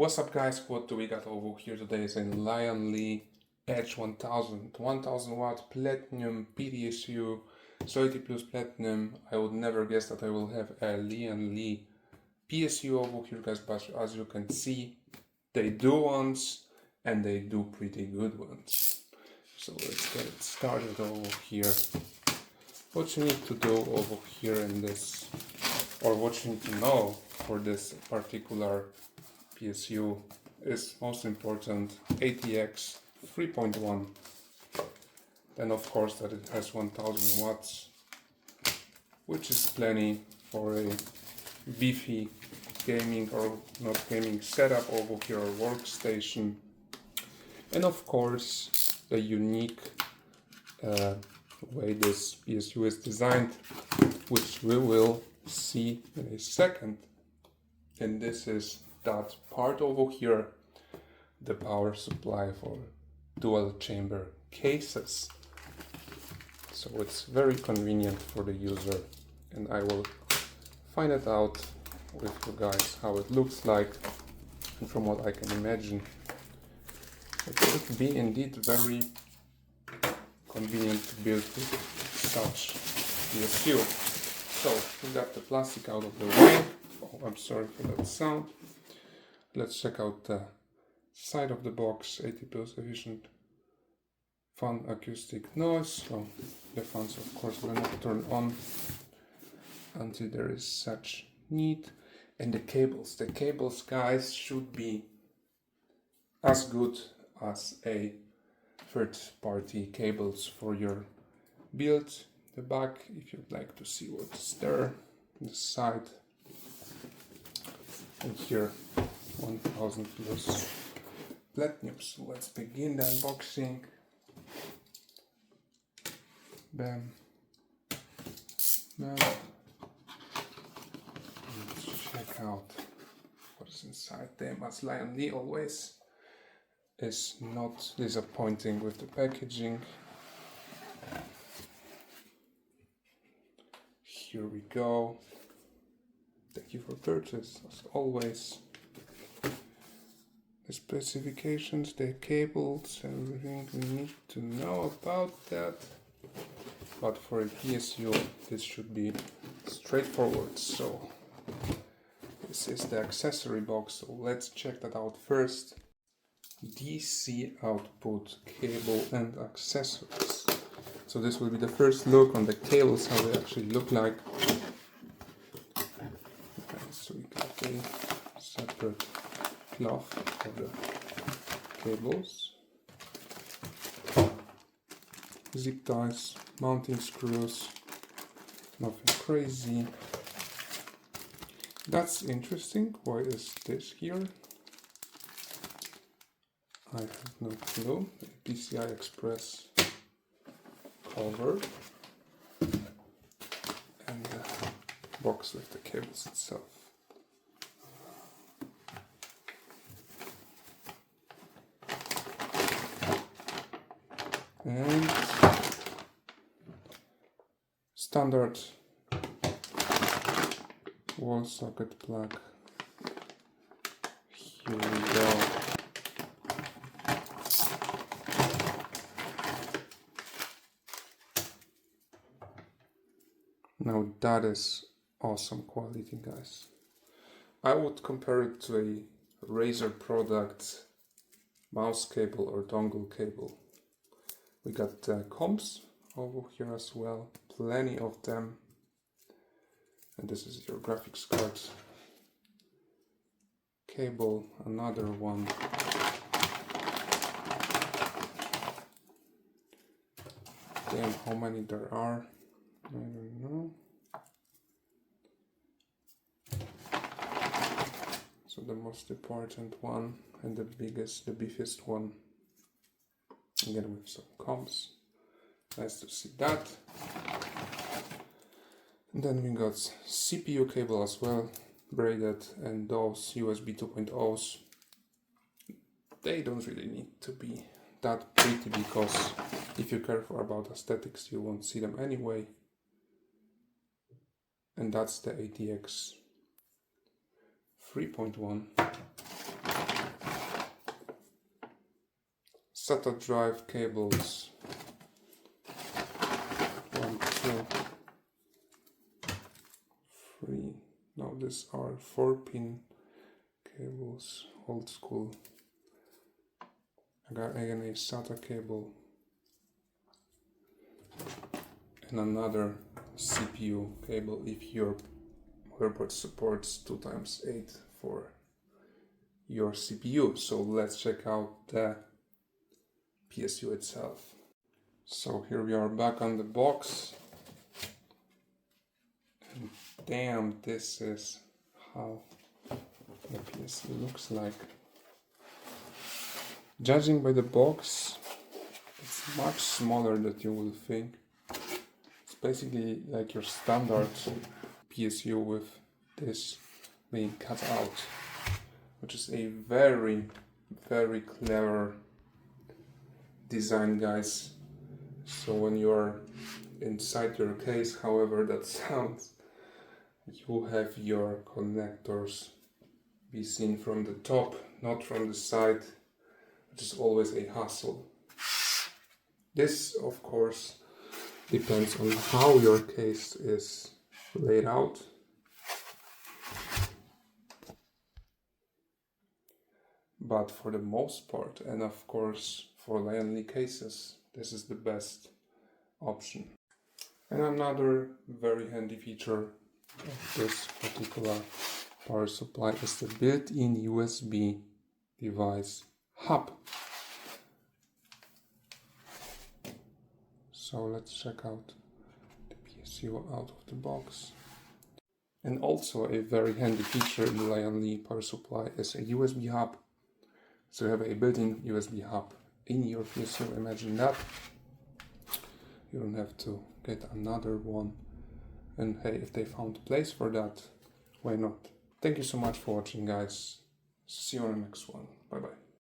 What's up guys, what do we got over here today is a Lian Li Edge 1000 watt platinum PSU, so 80 plus platinum. I would never guess that I will have a Lian Li PSU over here guys, but as you can see, they do ones and they do pretty good ones. So let's get it started over here. What you need to do over here in this, or what you need to know for this particular PSU is most important ATX 3.1. Then of course that it has 1000 watts, which is plenty for a beefy gaming or not gaming setup over here, or workstation. And of course the unique way this PSU is designed, which we will see in a second. And this is that part over here, the power supply for dual chamber cases. So it's very convenient for the user, and I will find it out with you guys how it looks like, and from what I can imagine it should be indeed very convenient to build with such PSU. So we got the plastic out of the way. Oh, I'm sorry for that sound. Let's check out the side of the box. 80 plus efficient fan acoustic noise. So the fans of course will not turn on until there is such need. And the cables guys should be as good as a third-party cables for your build. The back, if you'd like to see what's there, the side, and here 1000 plus platinum. So let's begin the unboxing. Bam, bam. Let's check out what's inside them, as Lian Li always is not disappointing with the packaging. Here we go. Thank you for purchase, as always. The specifications, the cables, everything we need to know about that. But for a PSU, this should be straightforward. So this is the accessory box. So let's check that out first. DC output, cable and accessories. So this will be the first look on the cables, how they actually look like. Okay, so we got a separate cloth for the cables, zip ties, mounting screws, nothing crazy. That's interesting. Why is this here? I have no clue. PCI Express cover and the box with the cables itself. And standard wall socket plug. Here we go. Now that is awesome quality, guys. I would compare it to a Razer product mouse cable or dongle cable. We got comps over here as well, plenty of them. And this is your graphics card cable, another one. Damn, how many there are, I don't know. So the most important one and the biggest, the beefiest one. Again with some comps. Nice to see that. And then we got CPU cable as well, braided, and those USB 2.0s. They don't really need to be that pretty, because if you care about aesthetics you won't see them anyway. And that's the ATX 3.1. SATA drive cables. 1, 2, 3. No, these are 4-pin cables, old school. I got again a SATA cable and another CPU cable if your motherboard supports 2x8 for your CPU. So let's check out the PSU itself. So here we are back on the box. And damn, this is how the PSU looks like. Judging by the box, it's much smaller than you will think. It's basically like your standard PSU with this being cut out, which is a very, very clever design, guys. So when you're inside your case, however that sounds, you have your connectors be seen from the top, not from the side, which is always a hassle. This, of course, depends on how your case is laid out. But for the most part, and of course for Lian Li cases, this is the best option. And another very handy feature of this particular power supply is the built-in USB device hub. So let's check out the PSU out of the box. And also a very handy feature in the Lian Li power supply is a USB hub. So you have a built-in USB hub in your PSU, imagine that. You don't have to get another one. And hey, if they found a place for that, why not? Thank you so much for watching, guys. See you on the next one. Bye bye.